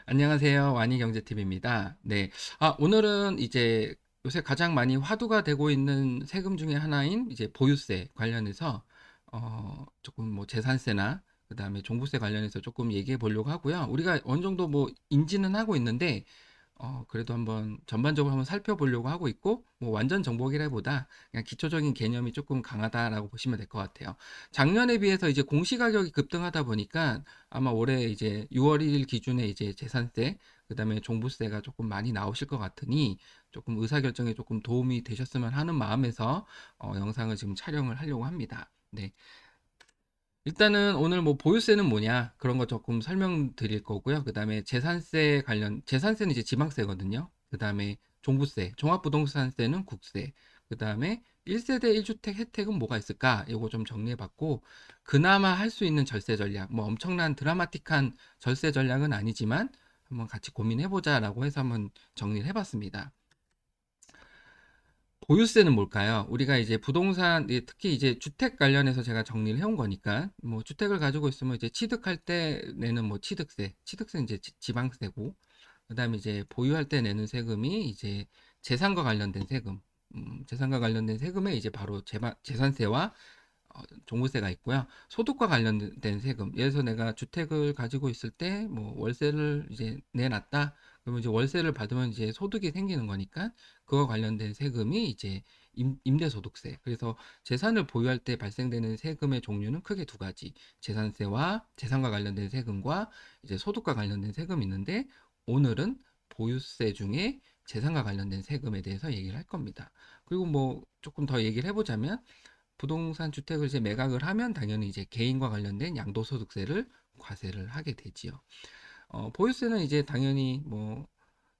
안녕하세요. 와니경제TV입니다. 네. 오늘은 이제 요새 가장 많이 화두가 되고 있는 세금 중에 하나인 이제 보유세 관련해서 조금 뭐 재산세나 그다음에 종부세 관련해서 조금 얘기해 보려고 하고요. 우리가 어느 정도 뭐 인지는 하고 있는데 그래도 한번 전반적으로 한번 살펴보려고 하고 있고, 뭐 완전 정복이라기보다 그냥 기초적인 개념이 조금 강하다라고 보시면 될 것 같아요. 작년에 비해서 이제 공시가격이 급등하다 보니까 아마 올해 이제 6월 1일 기준에 이제 재산세, 그다음에 종부세가 조금 많이 나오실 것 같으니 조금 의사결정에 조금 도움이 되셨으면 하는 마음에서 영상을 지금 촬영을 하려고 합니다. 네. 일단은 오늘 뭐 보유세는 뭐냐 그런 거 조금 설명드릴 거고요. 그다음에 재산세는 이제 지방세거든요. 그다음에 종부세, 종합부동산세는 국세. 그다음에 1세대 1주택 혜택은 뭐가 있을까? 이거 좀 정리해 봤고, 그나마 할 수 있는 절세 전략, 뭐 엄청난 드라마틱한 절세 전략은 아니지만 한번 같이 고민해 보자라고 해서 한번 정리를 해 봤습니다. 보유세는 뭘까요? 우리가 이제 부동산, 특히 이제 주택 관련해서 제가 정리를 해온 거니까, 뭐 주택을 가지고 있으면 이제 취득할 때 내는 뭐 취득세는 이제 지방세고, 그다음에 이제 보유할 때 내는 세금이 이제 재산과 관련된 세금, 재산과 관련된 세금에 이제 바로 재산세와 종부세가 있고요. 소득과 관련된 세금. 예를 들어서 내가 주택을 가지고 있을 때 뭐 월세를 이제 내놨다. 그러면 이제 월세를 받으면 이제 소득이 생기는 거니까 그거 관련된 세금이 이제 임대소득세. 그래서 재산을 보유할 때 발생되는 세금의 종류는 크게 두 가지. 재산세와 재산과 관련된 세금과 이제 소득과 관련된 세금이 있는데, 오늘은 보유세 중에 재산과 관련된 세금에 대해서 얘기를 할 겁니다. 그리고 뭐 조금 더 얘기를 해보자면, 부동산 주택을 이제 매각을 하면 당연히 이제 개인과 관련된 양도소득세를 과세를 하게 되지요. 보유세는 이제 당연히 뭐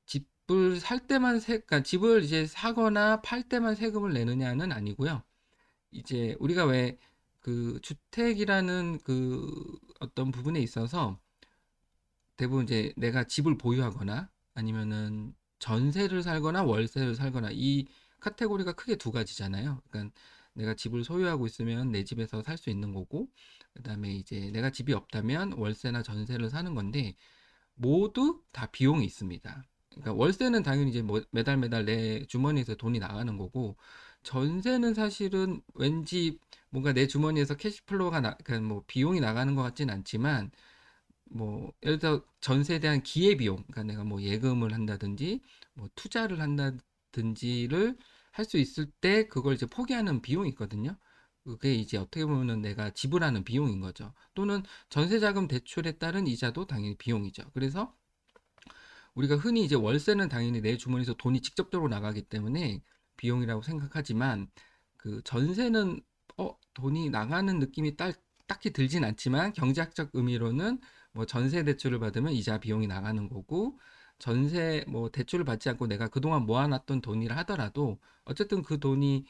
집을 살 때만 그러니까 집을 이제 사거나 팔 때만 세금을 내느냐는 아니고요. 이제 우리가 왜 그 주택이라는 그 어떤 부분에 있어서 대부분 이제 내가 집을 보유하거나 아니면은 전세를 살거나 월세를 살거나, 이 카테고리가 크게 두 가지잖아요. 그러니까 내가 집을 소유하고 있으면 내 집에서 살 수 있는 거고, 그다음에 이제 내가 집이 없다면 월세나 전세를 사는 건데, 모두 다 비용이 있습니다. 그러니까 월세는 당연히 이제 뭐 매달 매달 내 주머니에서 돈이 나가는 거고, 전세는 사실은 왠지 뭔가 내 주머니에서 캐시플로우가 그러니까 뭐 비용이 나가는 것 같진 않지만, 뭐 예를 들어 전세에 대한 기회비용, 그러니까 내가 뭐 예금을 한다든지 뭐 투자를 한다든지를 할 수 있을 때 그걸 이제 포기하는 비용이 있거든요. 그게 이제 어떻게 보면은 내가 지불하는 비용인 거죠. 또는 전세자금 대출에 따른 이자도 당연히 비용이죠. 그래서 우리가 흔히 이제 월세는 당연히 내 주머니에서 돈이 직접적으로 나가기 때문에 비용이라고 생각하지만, 그 전세는 돈이 나가는 느낌이 딱히 들진 않지만 경제학적 의미로는 뭐 전세 대출을 받으면 이자 비용이 나가는 거고, 전세 뭐 대출을 받지 않고 내가 그동안 모아놨던 돈이라 하더라도 어쨌든 그 돈이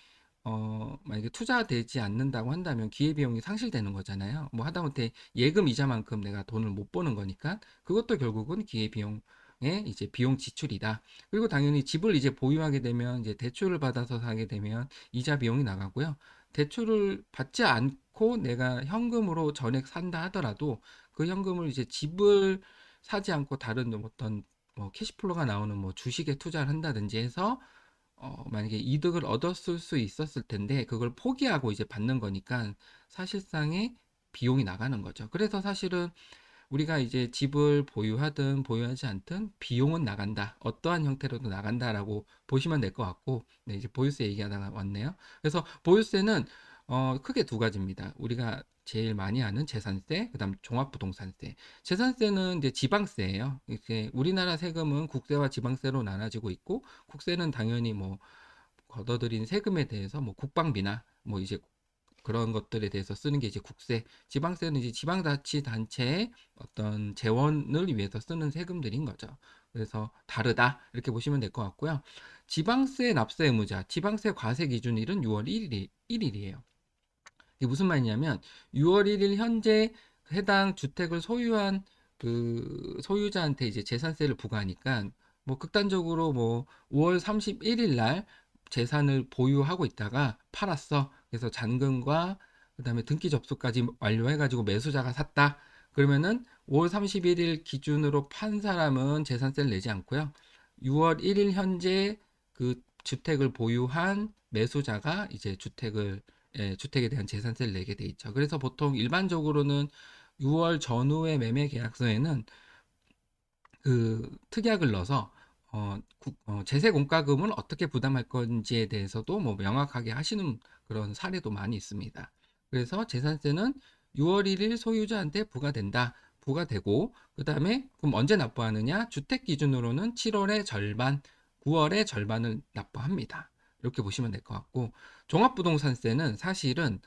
만약에 투자되지 않는다고 한다면 기회비용이 상실되는 거잖아요. 뭐 하다못해 예금 이자만큼 내가 돈을 못 버는 거니까 그것도 결국은 기회비용 이제 비용 지출이다. 그리고 당연히 집을 이제 보유하게 되면 이제 대출을 받아서 사게 되면 이자 비용이 나가고요. 대출을 받지 않고 내가 현금으로 전액 산다 하더라도 그 현금을 이제 집을 사지 않고 다른 어떤 뭐 캐시플로가 나오는 뭐 주식에 투자를 한다든지 해서 만약에 이득을 얻었을 수 있었을 텐데 그걸 포기하고 이제 받는 거니까 사실상의 비용이 나가는 거죠. 그래서 사실은 우리가 이제 집을 보유하든 보유하지 않든 비용은 나간다. 어떠한 형태로도 나간다라고 보시면 될 것 같고, 네, 이제 보유세 얘기하다가 왔네요. 그래서 보유세는 크게 두 가지입니다. 우리가 제일 많이 하는 재산세, 그다음 종합부동산세. 재산세는 이제 지방세예요. 이렇게 우리나라 세금은 국세와 지방세로 나눠지고 있고, 국세는 당연히 뭐 걷어들인 세금에 대해서 뭐 국방비나 뭐 이제 그런 것들에 대해서 쓰는 게 이제 국세, 지방세는 이제 지방자치단체의 어떤 재원을 위해서 쓰는 세금들인 거죠. 그래서 다르다 이렇게 보시면 될 것 같고요. 지방세 납세 의무자, 지방세 과세 기준일은 6월 1일이에요. 이게 무슨 말이냐면 6월 1일 현재 해당 주택을 소유한 그 소유자한테 이제 재산세를 부과하니까, 뭐 극단적으로 뭐 5월 31일 날 재산을 보유하고 있다가 팔았어. 그래서 잔금과 그다음에 등기 접수까지 완료해가지고 매수자가 샀다. 그러면은 5월 31일 기준으로 판 사람은 재산세를 내지 않고요. 6월 1일 현재 그 주택을 보유한 매수자가 이제 주택에 대한 재산세를 내게 돼 있죠. 그래서 보통 일반적으로는 6월 전후의 매매 계약서에는 그 특약을 넣어서 제세 공과금을 어떻게 부담할 건지에 대해서도 뭐 명확하게 하시는 그런 사례도 많이 있습니다. 그래서 재산세는 6월 1일 소유자한테 부과된다. 부과되고 그다음에 그럼 언제 납부하느냐? 주택 기준으로는 7월의 절반, 9월의 절반을 납부합니다. 이렇게 보시면 될 것 같고 종합부동산세는 사실은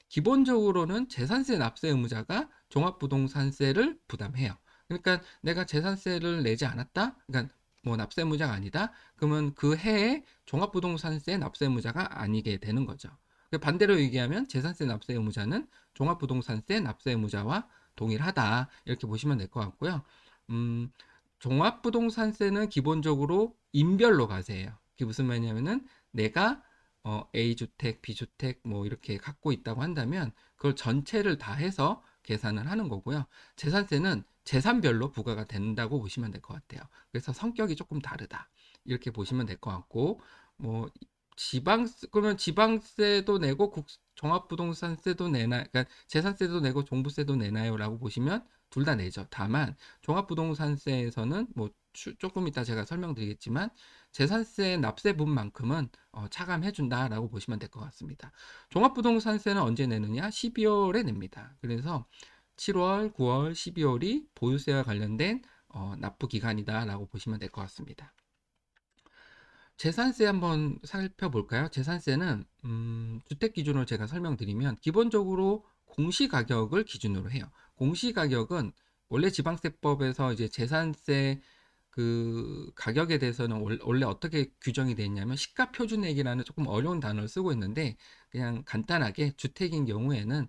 기본적으로는 재산세 납세 의무자가 종합부동산세를 부담해요. 그러니까 내가 재산세를 내지 않았다? 그러니까 뭐 납세무자가 아니다? 그러면 그 해에 종합부동산세 납세무자가 아니게 되는 거죠. 반대로 얘기하면 재산세 납세 의무자는 종합부동산세 납세 의무자와 동일하다. 이렇게 보시면 될 것 같고요. 음, 종합부동산세는 기본적으로 인별로 과세해요. 그게 무슨 말이냐면은 내가 A주택, B주택 뭐 이렇게 갖고 있다고 한다면 그걸 전체를 다 해서 계산을 하는 거고요. 재산세는 재산별로 부과가 된다고 보시면 될 것 같아요. 그래서 성격이 조금 다르다. 이렇게 보시면 될 것 같고, 뭐, 그러면 지방세도 내고 종합부동산세도 내나, 그러니까 재산세도 내고 종부세도 내나요? 라고 보시면 둘 다 내죠. 다만, 종합부동산세에서는 뭐, 조금 이따 제가 설명드리겠지만, 재산세 납세분만큼은 차감해준다라고 보시면 될 것 같습니다. 종합부동산세는 언제 내느냐? 12월에 냅니다. 그래서 7월, 9월, 12월이 보유세와 관련된 납부 기간이다라고 보시면 될 것 같습니다. 재산세 한번 살펴볼까요? 재산세는 주택 기준으로 제가 설명드리면 기본적으로 공시가격을 기준으로 해요. 공시가격은 원래 지방세법에서 이제 재산세 그 가격에 대해서는 원래 어떻게 규정이 되어 있냐면 시가표준액이라는 조금 어려운 단어를 쓰고 있는데 그냥 간단하게 주택인 경우에는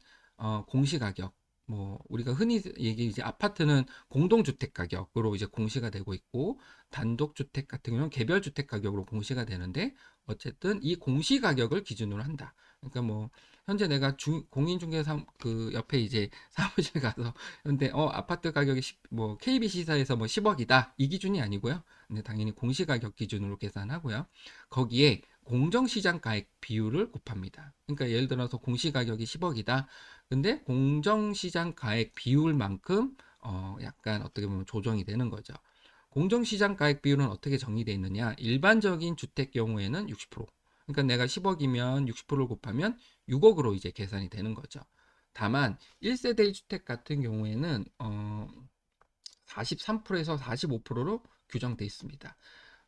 공시가격 뭐 우리가 흔히 얘기 이제 아파트는 공동주택 가격으로 이제 공시가 되고 있고 단독주택 같은 경우는 개별주택 가격으로 공시가 되는데 어쨌든 이 공시 가격을 기준으로 한다. 그러니까 뭐 현재 내가 공인중개사 그 옆에 이제 사무실 가서 근데 아파트 가격이 뭐 KBC사에서 뭐 10억이다 이 기준이 아니고요. 근데 당연히 공시가격 기준으로 계산하고요. 거기에 공정시장가액 비율을 곱합니다. 그러니까 예를 들어서 공시가격이 10억이다. 근데 공정시장가액 비율만큼 약간 어떻게 보면 조정이 되는 거죠. 공정시장가액 비율은 어떻게 정의되어 있느냐? 일반적인 주택 경우에는 60%. 그러니까 내가 10억이면 60%를 곱하면 6억으로 이제 계산이 되는 거죠. 다만 1세대 주택 같은 경우에는 43%에서 45%로 규정되어 있습니다.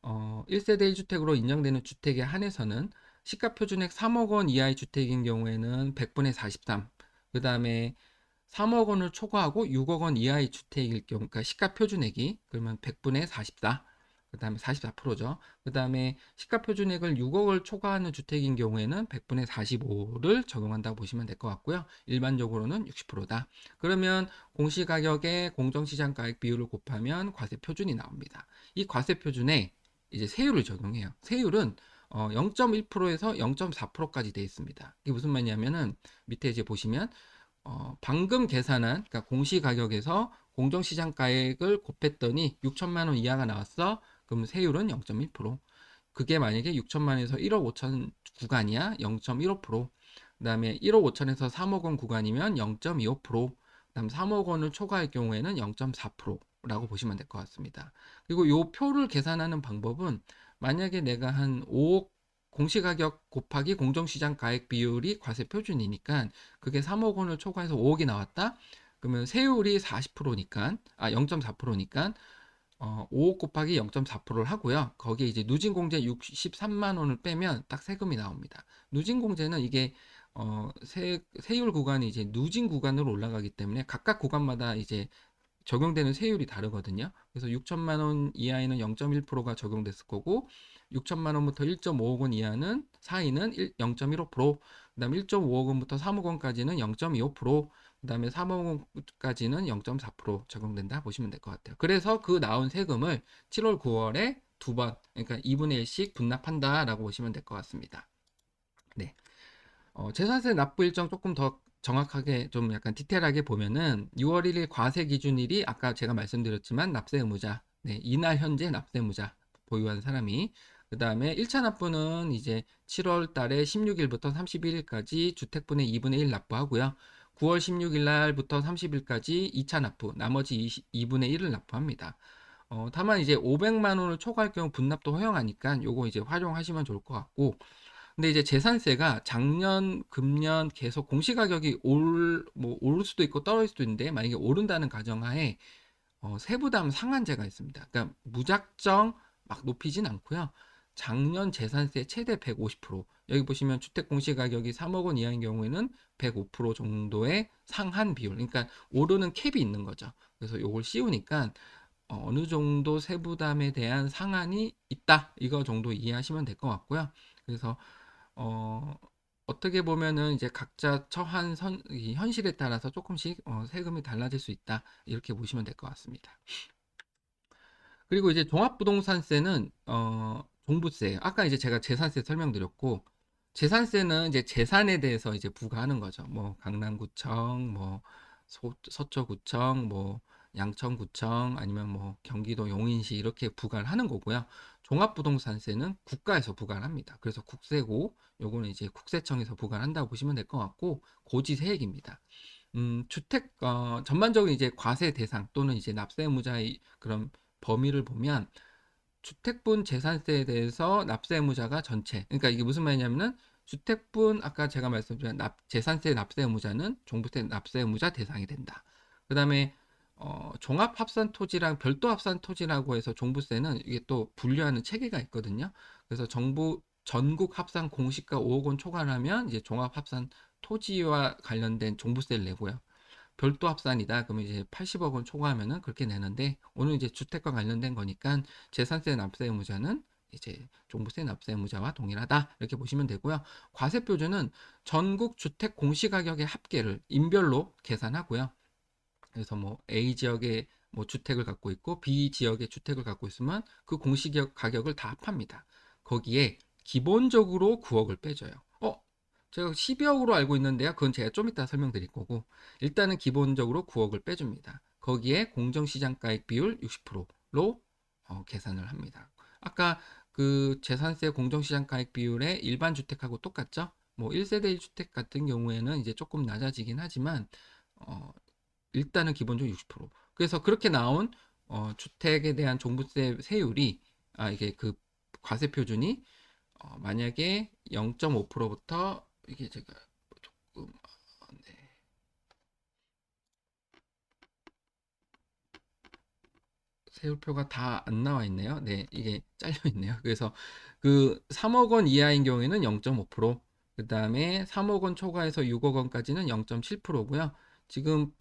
1세대 1주택으로 인정되는 주택에 한해서는 시가표준액 3억 원 이하의 주택인 경우에는 100분의 43, 그 다음에 3억 원을 초과하고 6억 원 이하의 주택일 경우, 그러니까 시가표준액이 그러면 100분의 44, 그 다음에 44%죠. 그 다음에 시가표준액을 6억을 초과하는 주택인 경우에는 100분의 45를 적용한다고 보시면 될 것 같고요. 일반적으로는 60%다. 그러면 공시가격에 공정시장가액 비율을 곱하면 과세표준이 나옵니다. 이 과세표준에 이제 세율을 적용해요. 세율은 0.1%에서 0.4%까지 되어 있습니다. 이게 무슨 말이냐면은 밑에 이제 보시면 방금 계산한 그러니까 공시가격에서 공정시장가액을 곱했더니 6천만 원 이하가 나왔어. 그럼 세율은 0.1%. 그게 만약에 6천만 원에서 1억 5천 구간이야 0.15%. 그다음에 1억 5천에서 3억 원 구간이면 0.25%. 그다음 3억 원을 초과할 경우에는 0.4%라고 보시면 될 것 같습니다. 그리고 요 표를 계산하는 방법은 만약에 내가 한 5억 공시가격 곱하기 공정시장 가액 비율이 과세 표준이니까 그게 3억 원을 초과해서 5억이 나왔다. 그러면 세율이 40%니까 0.4%니까 5억 곱하기 0.4%를 하고요. 거기에 이제 누진공제 63만 원을 빼면 딱 세금이 나옵니다. 누진공제는 이게 세율 구간이 이제 누진 구간으로 올라가기 때문에 각각 구간마다 이제 적용되는 세율이 다르거든요. 그래서 6천만 원 이하에는 0.1%가 적용됐을 거고 6천만 원부터 1.5억 원 이하는 사이는 0.15%, 그다음 1.5억 원부터 3억 원까지는 0.25%, 그다음에 3억 원까지는 0.4% 적용된다 보시면 될 것 같아요. 그래서 그 나온 세금을 7월, 9월에 두 번, 그러니까 2분의 1씩 분납한다라고 보시면 될 것 같습니다. 네. 재산세 납부 일정 조금 더 정확하게 좀 약간 디테일하게 보면은 6월 1일 과세 기준일이 아까 제가 말씀드렸지만 납세 의무자, 네, 이날 현재 납세 의무자 보유한 사람이 그 다음에 1차 납부는 이제 7월 달에 16일부터 31일까지 주택분의 2분의 1 납부하고요. 9월 16일 날부터 30일까지 2차 납부, 나머지 2분의 1을 납부합니다. 다만 이제 500만 원을 초과할 경우 분납도 허용하니까 요거 이제 활용하시면 좋을 것 같고, 근데 이제 재산세가 작년, 금년 계속 공시가격이 뭐 오를 수도 있고 떨어질 수도 있는데, 만약에 오른다는 가정하에 세부담 상한제가 있습니다. 그러니까 무작정 막 높이진 않고요. 작년 재산세 최대 150%, 여기 보시면 주택 공시가격이 3억 원 이하인 경우에는 105% 정도의 상한 비율, 그러니까 오르는 캡이 있는 거죠. 그래서 요걸 씌우니까 어느 정도 세부담에 대한 상한이 있다, 이거 정도 이해하시면 될 것 같고요. 그래서 어, 어떻게 보면은 이제 각자 처한 이 현실에 따라서 조금씩 세금이 달라질 수 있다, 이렇게 보시면 될 것 같습니다. 그리고 이제 종합부동산세는 종부세. 아까 이제 제가 재산세 설명드렸고, 재산세는 이제 재산에 대해서 이제 부과하는 거죠. 뭐 강남구청, 뭐 서초구청, 뭐 양천구청, 아니면 뭐 경기도 용인시 이렇게 부과를 하는 거고요. 종합부동산세는 국가에서 부과를 합니다. 그래서 국세고, 요거는 이제 국세청에서 부과를 한다고 보시면 될 것 같고, 고지세액입니다. 주택 전반적으로 이제 과세 대상 또는 이제 납세 의무자의 그런 범위를 보면, 주택분 재산세에 대해서 납세 의무자가 전체, 그러니까 이게 무슨 말이냐면은 주택분, 아까 제가 말씀드린 재산세 납세 의무자는 종부세 납세 의무자 대상이 된다. 그 다음에 종합합산 토지랑 별도 합산 토지라고 해서 종부세는 이게 또 분류하는 체계가 있거든요. 그래서 정부 전국 합산 공시가 5억 원 초과하면 이제 종합합산 토지와 관련된 종부세를 내고요. 별도 합산이다 그러면 이제 80억 원 초과하면은 그렇게 내는데, 오늘 이제 주택과 관련된 거니까 재산세 납세 의무자는 이제 종부세 납세 의무자와 동일하다, 이렇게 보시면 되고요. 과세 표준은 전국 주택 공시가격의 합계를 인별로 계산하고요. 그래서 뭐 A 지역에 뭐 주택을 갖고 있고 B 지역에 주택을 갖고 있으면 그 공시적 가격을 다 합합니다. 거기에 기본적으로 9억을 빼줘요. 제가 12억으로 알고 있는데요. 그건 제가 좀 이따 설명드릴 거고, 일단은 기본적으로 9억을 빼줍니다. 거기에 공정시장가액 비율 60%로 계산을 합니다. 아까 그 재산세 공정시장가액 비율의 일반 주택하고 똑같죠? 뭐 1세대 1주택 같은 경우에는 이제 조금 낮아지긴 하지만 어, 일단은 기본적으로 60%. 그래서 그렇게 나온 주택에 대한 종부세 세율이, 이게 그 과세 표준이 만약에 0.5%부터, 이게 제가 조금 네, 세율표가 다 안 나와 있네요. 네, 이게 잘려 있네요. 그래서 그 3억 원 이하인 경우에는 0.5%, 그 다음에 3억 원 초과해서 6억 원까지는 0.7%고요. 지금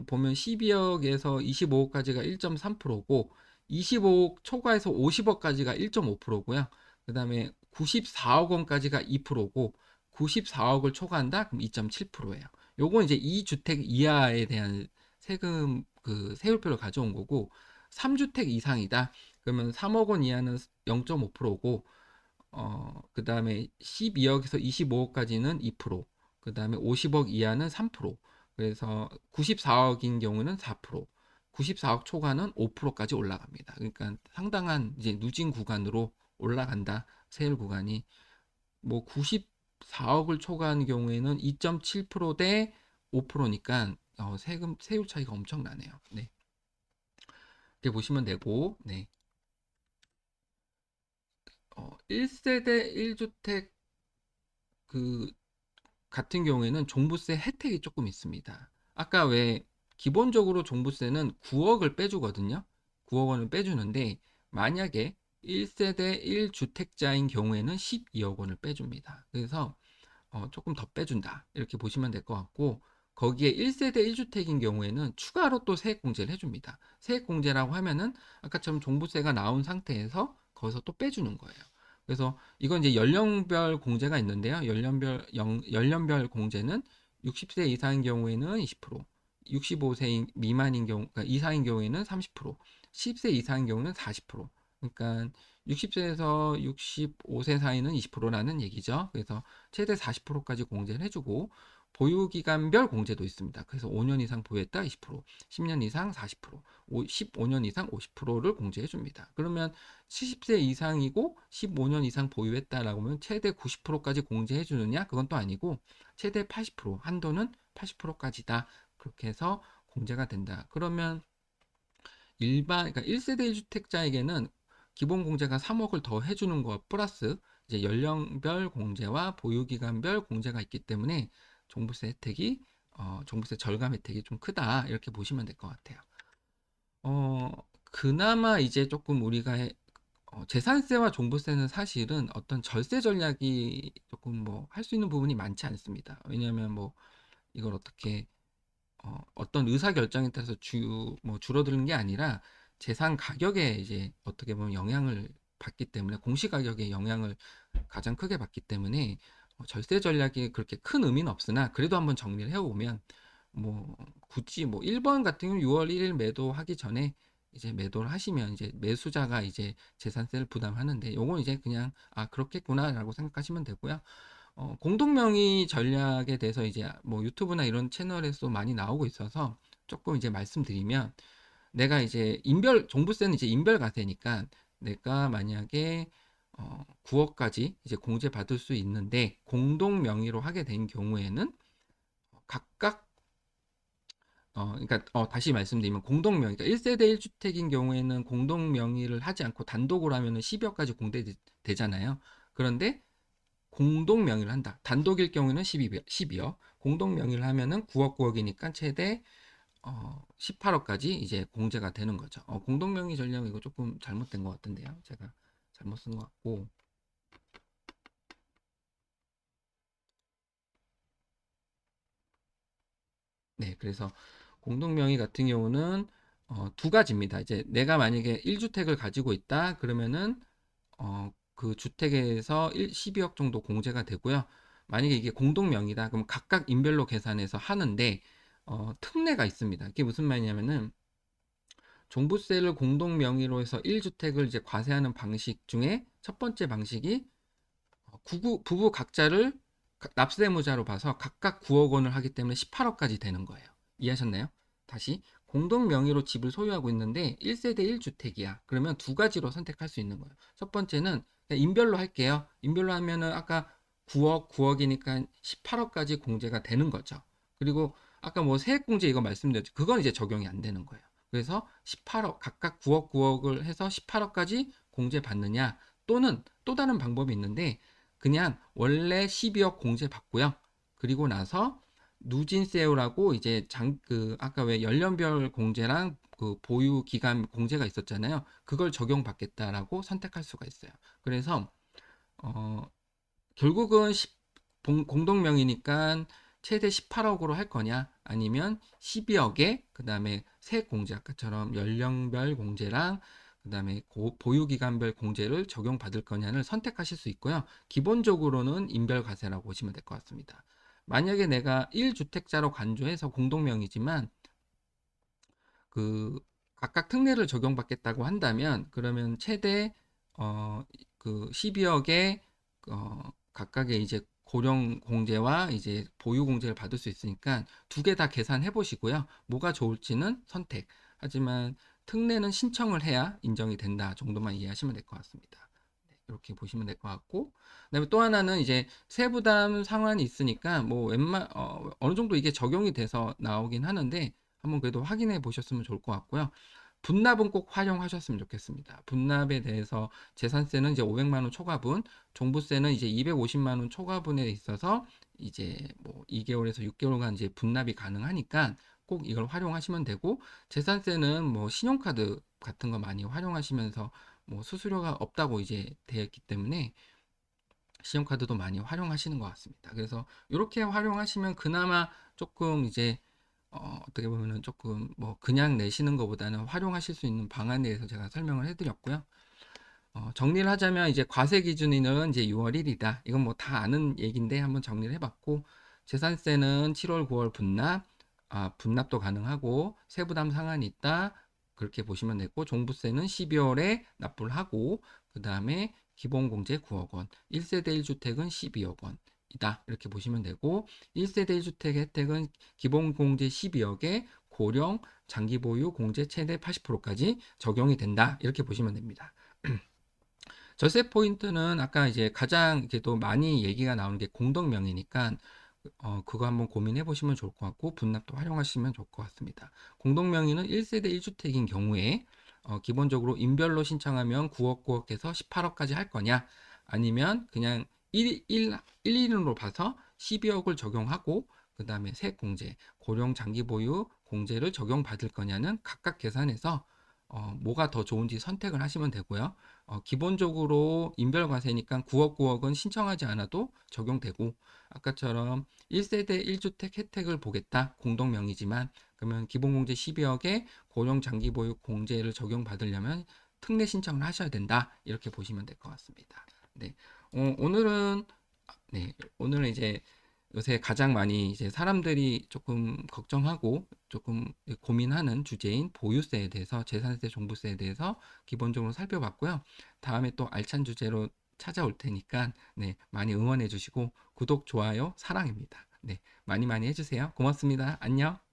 보면 12억에서 25억까지가 1.3%고, 25억 초과해서 50억까지가 1.5%고요. 그 다음에 94억 원까지가 2%고, 94억을 초과한다? 그럼 2.7%예요. 요건 이제 2주택 이하에 대한 세금 그 세율표를 가져온 거고, 3주택 이상이다 그러면 3억 원 이하는 0.5%고, 그 다음에 12억에서 25억까지는 2%, 그 다음에 50억 이하는 3%, 그래서 94억인 경우는 4%, 94억 초과는 5%까지 올라갑니다. 그러니까 상당한 이제 누진 구간으로 올라간다, 세율 구간이. 뭐 94억을 초과하는 경우에는 2.7%대 5%니까 세율 차이가 엄청나네요. 네. 이렇게 보시면 되고, 네. 1세대 1주택 그 같은 경우에는 종부세 혜택이 조금 있습니다. 아까 왜 기본적으로 종부세는 9억을 빼주거든요. 9억 원을 빼주는데, 만약에 1세대 1주택자인 경우에는 12억 원을 빼줍니다. 그래서 조금 더 빼준다, 이렇게 보시면 될 것 같고, 거기에 1세대 1주택인 경우에는 추가로 또 세액공제를 해줍니다. 세액공제라고 하면은 아까처럼 종부세가 나온 상태에서 거기서 또 빼주는 거예요. 그래서 이건 이제 연령별 공제가 있는데요. 연령별 공제는 60세 이상인 경우에는 20%, 65세 미만인 경우, 그러니까 이상인 경우에는 30%, 10세 이상인 경우는 40%. 그러니까 60세에서 65세 사이는 20%라는 얘기죠. 그래서 최대 40%까지 공제를 해주고, 보유기간별 공제도 있습니다. 그래서 5년 이상 보유했다 20%, 10년 이상 40%, 15년 이상 50%를 공제해 줍니다. 그러면 70세 이상이고 15년 이상 보유했다라고 하면 최대 90%까지 공제해 주느냐? 그건 또 아니고 최대 80%, 한도는 80%까지다. 그렇게 해서 공제가 된다. 그러면 그러니까 1세대 1주택자에게는 기본 공제가 3억을 더 해주는 것 플러스 이제 연령별 공제와 보유기간별 공제가 있기 때문에 종부세 혜택이 종부세 절감 혜택이 좀 크다 이렇게 보시면 될 것 같아요. 그나마 이제 조금 우리가 재산세와 종부세는 사실은 어떤 절세 전략이 조금 뭐 할 수 있는 부분이 많지 않습니다. 왜냐하면 뭐 이걸 어떻게 어떤 의사 결정에 따라서 뭐 줄어드는 게 아니라 재산 가격에 이제 어떻게 보면 영향을 받기 때문에 공시 가격에 영향을 가장 크게 받기 때문에 절세 전략이 그렇게 큰 의미는 없으나 그래도 한번 정리를 해오면 뭐 굳이 뭐 1번 같은 경우 6월 1일 매도하기 전에 이제 매도를 하시면 이제 매수자가 이제 재산세를 부담하는데 요건 이제 그냥 아 그렇겠구나라고 생각하시면 되고요. 공동명의 전략에 대해서 이제 뭐 유튜브나 이런 채널에서 많이 나오고 있어서 조금 이제 말씀드리면 내가 이제 종부세는 이제 인별과세니까 내가 만약에 9억까지 이제 공제 받을 수 있는데 공동명의로 하게 된 경우에는 각각 그러니까 다시 말씀드리면 공동명의, 그러니까 1세대 1주택인 경우에는 공동명의를 하지 않고 단독으로 하면은 12억까지 공제되잖아요. 그런데 공동명의를 한다. 단독일 경우에는 12억, 공동명의를 하면은 9억, 9억이니까 최대 18억까지 이제 공제가 되는 거죠. 공동명의 전략 이거 조금 잘못된 것 같은데요. 제가 잘못 쓴 것 같고. 네, 그래서 공동명의 같은 경우는 두 가지입니다. 이제 내가 만약에 1주택을 가지고 있다 그러면은 그 주택에서 12억 정도 공제가 되고요. 만약에 이게 공동명의다 그럼 각각 인별로 계산해서 하는데 특례가 있습니다. 이게 무슨 말이냐면은 종부세를 공동명의로 해서 1주택을 이제 과세하는 방식 중에 첫 번째 방식이 부부 각자를 납세무자로 봐서 각각 9억 원을 하기 때문에 18억까지 되는 거예요. 이해하셨나요? 다시 공동 명의로 집을 소유하고 있는데 1세대 1주택이야. 그러면 두 가지로 선택할 수 있는 거예요. 첫 번째는 그냥 인별로 할게요. 인별로 하면은 아까 9억, 9억이니까 18억까지 공제가 되는 거죠. 그리고 아까 뭐 세액공제 이거 말씀드렸죠. 그건 이제 적용이 안 되는 거예요. 그래서 18억, 각각 9억, 9억을 해서 18억까지 공제 받느냐 또는 또 다른 방법이 있는데 그냥 원래 12억 공제 받고요. 그리고 나서 누진세율하고 이제 그 아까 왜 연령별 공제랑 그 보유 기간 공제가 있었잖아요. 그걸 적용받겠다라고 선택할 수가 있어요. 그래서 어 결국은 공동명의니까 최대 18억으로 할 거냐 아니면 12억에 그다음에 세액 공제 아까처럼 연령별 공제랑 그다음에 보유기간별 공제를 적용받을 거냐를 선택하실 수 있고요. 기본적으로는 인별과세라고 보시면 될 것 같습니다. 만약에 내가 1주택자로 간주해서 공동명의지만 그 각각 특례를 적용받겠다고 한다면 그러면 최대 그 12억에 각각의 이제 고령 공제와 이제 보유 공제를 받을 수 있으니까 두 개 다 계산해 보시고요. 뭐가 좋을지는 선택. 하지만 특례는 신청을 해야 인정이 된다 정도만 이해하시면 될 것 같습니다. 네, 이렇게 보시면 될 것 같고, 그다음에 또 하나는 이제 세부담 상환이 있으니까 뭐 어느 정도 이게 적용이 돼서 나오긴 하는데 한번 그래도 확인해 보셨으면 좋을 것 같고요. 분납은 꼭 활용하셨으면 좋겠습니다. 분납에 대해서 재산세는 이제 500만 원 초과분, 종부세는 이제 250만 원 초과분에 있어서 이제 뭐 2개월에서 6개월간 이제 분납이 가능하니까 꼭 이걸 활용하시면 되고 재산세는 뭐 신용카드 같은 거 많이 활용하시면서 뭐 수수료가 없다고 이제 되어 있기 때문에 신용카드도 많이 활용하시는 것 같습니다. 그래서 이렇게 활용하시면 그나마 조금 이제 떻게 보면은 조금 뭐 그냥 내시는 것보다는 활용하실 수 있는 방안에 대해서 제가 설명을 해드렸고요. 정리를 하자면 이제 과세 기준일은 이제 6월 1일이다. 이건 뭐 다 아는 얘기인데 한번 정리를 해봤고 재산세는 7월, 9월 분납, 분납도 가능하고 세부담 상한이 있다. 그렇게 보시면 되고 종부세는 12월에 납부를 하고 그 다음에 기본공제 9억 원, 1세대 1주택은 12억 원 이다 이렇게 보시면 되고 1세대 1주택 혜택은 기본 공제 12억에 고령 장기 보유 공제 최대 80%까지 적용이 된다 이렇게 보시면 됩니다. 절세 포인트는 아까 이제 가장 이제 또 많이 얘기가 나오는 게 공동명의니까 그거 한번 고민해 보시면 좋을 것 같고 분납도 활용하시면 좋을 것 같습니다. 공동명의는 1세대 1주택인 경우에 기본적으로 인별로 신청하면 9억 9억에서 18억까지 할 거냐 아니면 그냥 1인으로 봐서 12억을 적용하고 그 다음에 세액공제, 고령 장기 보유 공제를 적용받을 거냐는 각각 계산해서 뭐가 더 좋은지 선택을 하시면 되고요. 기본적으로 인별과세니까 9억 9억은 신청하지 않아도 적용되고 아까처럼 1세대 1주택 혜택을 보겠다. 공동명의지만 그러면 기본공제 12억에 고령 장기 보유 공제를 적용받으려면 특례 신청을 하셔야 된다. 이렇게 보시면 될 것 같습니다. 네. 오늘은 오늘은 이제 요새 가장 많이 이제 사람들이 조금 걱정하고 조금 고민하는 주제인 보유세에 대해서 재산세 종부세에 대해서 기본적으로 살펴봤고요. 다음에 또 알찬 주제로 찾아올 테니까 많이 응원해 주시고 구독, 좋아요, 사랑입니다. 많이 많이 해주세요. 고맙습니다. 안녕.